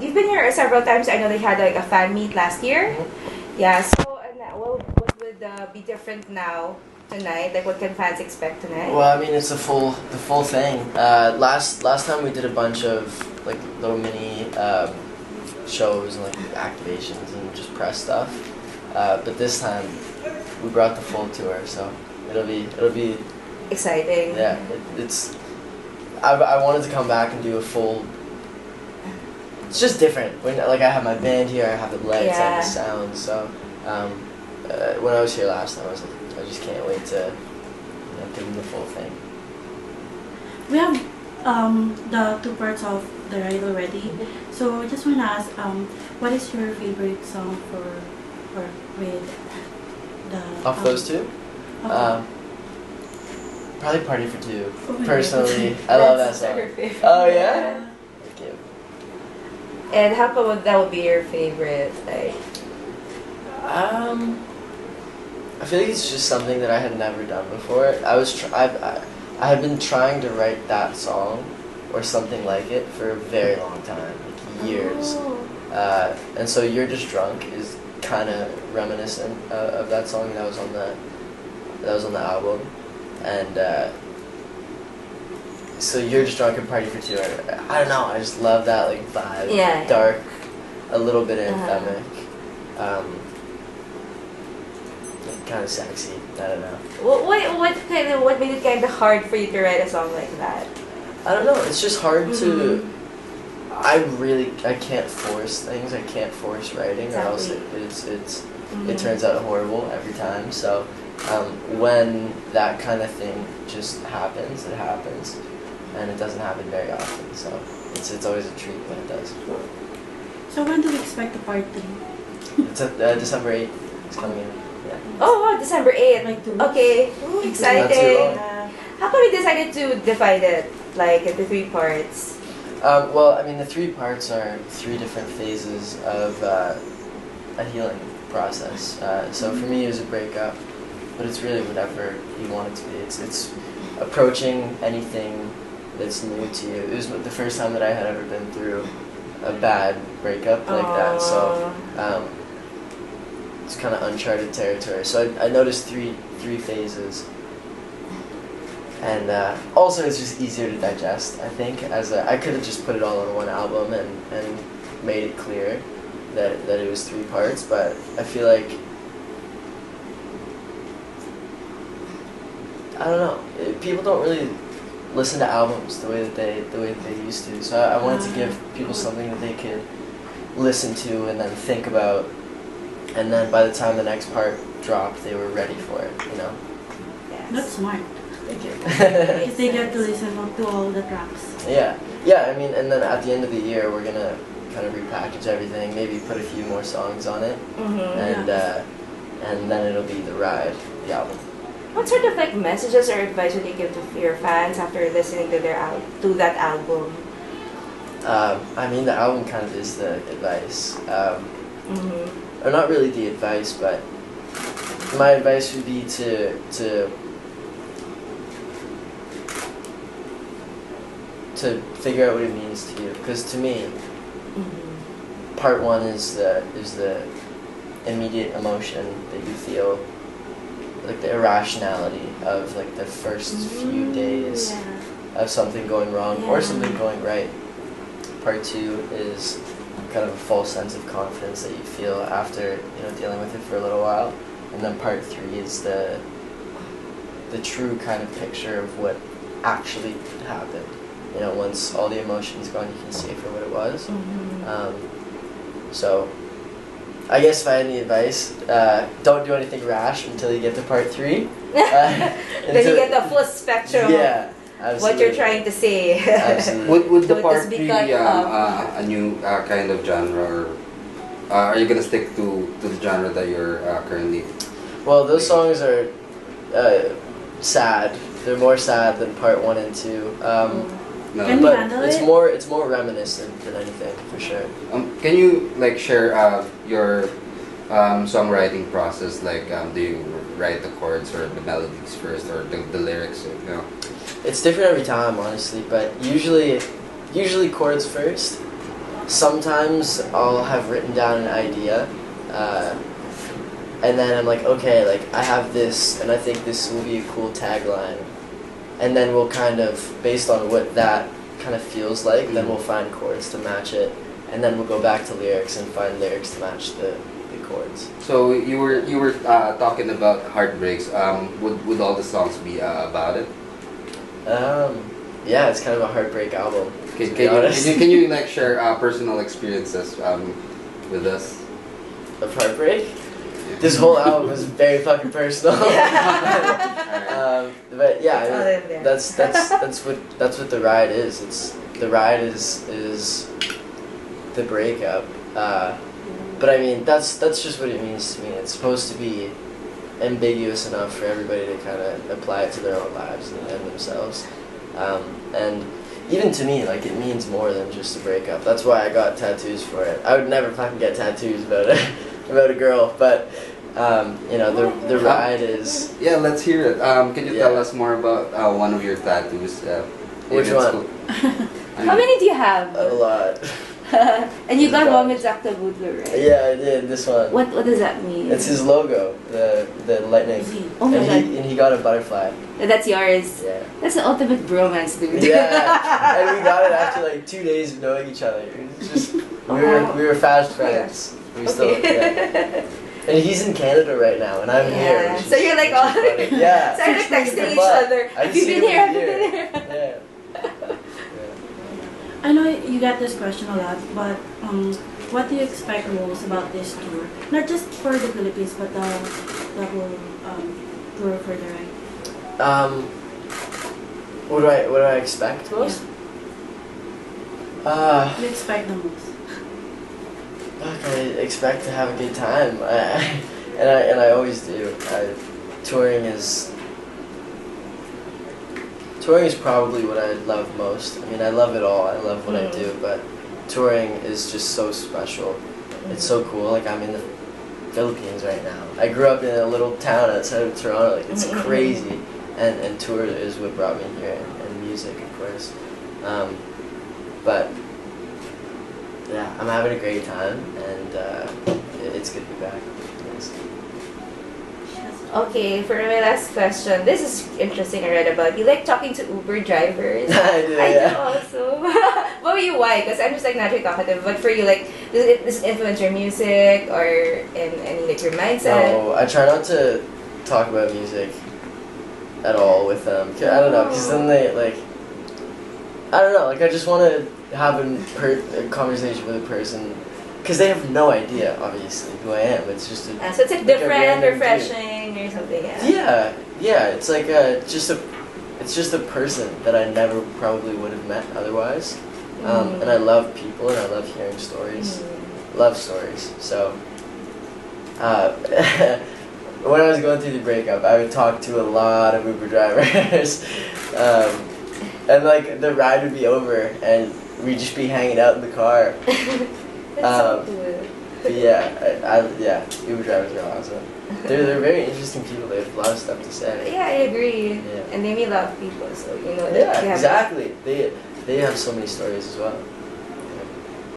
you've been here several times. I know they had like a fan meet last year. Yeah. So what would be different now tonight? Like, what can fans expect tonight? Well, I mean, it's the full thing. Last time we did a bunch of like little mini shows and like activations and just press stuff. But this time we brought the full tour, so it'll be exciting. Yeah, it's. I wanted to come back and do a full. It's just different when like I have my band here, I have the lights, I have the sound. So when I was here last time, I was like, I just can't wait to give them the full thing. We have the two parts of the ride already, so I just want to ask, what is your favorite song for with the off those two? Okay. Probably Party for Two. Oh, Personally, I love that song. Oh yeah? Thank you. And how come that would be your favorite? Like, I feel like it's just something that I had never done before. I had been trying to write that song or something like it for a very long time, like years. oh. And so You're Just Drunk is kind of reminiscent of that song that was on the album. And so You're Just Drunk and Party for Two. I don't know. I just love that like vibe. Yeah. Dark, a little bit anthemic, kind of sexy. I don't know. What made it kind of hard for you to write a song like that? I don't know. It's just hard to. I can't force things. I can't force writing, or else it turns out horrible every time. So when that kind of thing just happens, it happens, and it doesn't happen very often. So it's always a treat when it does. So when do we expect the part 3? It's December 8th. It's coming in. Yeah. Oh wow, December 8th. Like 2 Okay, Not too exciting. long. How come you decided to divide it like into 3 parts? Well, I mean, the 3 parts are 3 different phases of a healing process. So for me, it was a breakup, but it's really whatever you want it to be. It's approaching anything that's new to you. It was the first time that I had ever been through a bad breakup like that. So it's kind of uncharted territory. So I noticed three phases. And also, it's just easier to digest, I think. I could have just put it all on one album and made it clear that it was 3 parts, but I feel like I don't know. People don't really listen to albums the way that they used to. So I wanted to give people something that they could listen to and then think about, and then by the time the next part dropped, they were ready for it. Yes. That's smart. Thank you. If they get to listen to all the tracks. Yeah. I mean, and then at the end of the year, we're gonna kind of repackage everything, maybe put a few more songs on it, and then it'll be the ride, the album. What sort of like messages or advice would you give to your fans after listening to that album? I mean, the album kind of is the advice, or not really the advice, but my advice would be to figure out what it means to you. Because to me, part 1 is the immediate emotion that you feel, like the irrationality of like the first few days of something going wrong or something going right. Part 2 is kind of a false sense of confidence that you feel after dealing with it for a little while, and then part 3 is the true kind of picture of what actually happened. Once all the emotions gone, you can see it for what it was. So I guess if I had any advice, don't do anything rash until you get to part 3. Then you get the full spectrum of what you're trying to say. Absolutely. Would the So it part does 3 become, be a new kind of genre, or are you gonna stick to the genre that you're currently? Well, those songs are sad. They're more sad than part 1 and 2. No. Can you But handle it's it? more reminiscent than anything, for sure. Can you like share your songwriting process? Like, do you write the chords or the melodies first, or the lyrics? It's different every time, honestly, but usually chords first, sometimes I'll have written down an idea, and then I'm like, okay, like I have this, and I think this will be a cool tagline, and then we'll kind of, based on what that kind of feels like, then we'll find chords to match it, and then we'll go back to lyrics and find lyrics to match the chords. So you were talking about heartbreaks. Would all the songs be about it? Yeah, it's kind of a heartbreak album. Can you like share personal experiences with us? Of heartbreak? This whole album is very fucking personal. But yeah, I mean, that's what the ride is. The ride is the breakup. But I mean, that's just what it means to me. It's supposed to be ambiguous enough for everybody to kind of apply it to their own lives and themselves. And even to me, like, it means more than just a breakup. That's why I got tattoos for it. I would never fucking get tattoos about a girl, but you know, the ride is. Yeah, let's hear it. Can you tell us more about one of your tattoos? Which one? How many do you have? A lot. And you got one with Zack Tabudlo, right? Yeah, I did. This one. What does that mean? It's his logo, the lightning. Oh my god. And he got a butterfly. That's yours. Yeah. That's the ultimate bromance, dude. Yeah. And we got it after like 2 days of knowing each other. It was just we were fast friends. We still yeah. And he's in Canada right now, and I'm here. Which so you're like all yeah. So you're like texting each other. Have you been here? Have you been here? Yeah. I know you get this question a lot, but what do you expect most about this tour? Not just for the Philippines, but the whole tour for the ride. What do I expect most? What do you expect the most? Fuck, I expect to have a good time, and I always do. Touring is probably what I love most. I mean, I love it all. I love what I do, but touring is just so special. It's so cool. Like, I'm in the Philippines right now. I grew up in a little town outside of Toronto. Like, it's crazy, and tour is what brought me here, and music, of course. But yeah, I'm having a great time, and it's good to be back. Yes. Okay, for my last question, this is interesting. I read about you like talking to Uber drivers. I do. I Yeah. do also. What were you? Why? Because I'm just like naturally talkative. But for you, like, does it influence your music or in any like your mindset? No, I try not to talk about music at all with them. I don't know, because then they like. I don't know. Like, I just want to have a conversation with a person. Because they have no idea, obviously, who I am. It's just a... So it's like different, refreshing, or something, Yeah, it's like just a person that I never probably would have met otherwise. And I love people, and I love hearing stories. Love stories. So, when I was going through the breakup, I would talk to a lot of Uber drivers. And, like, the ride would be over, and we'd just be hanging out in the car. That's so cool. But yeah, Uber drivers are awesome. They're very interesting people. They have a lot of stuff to say. Yeah, I agree. Yeah. And they may love people, so you know. Yeah, exactly. They have so many stories as well.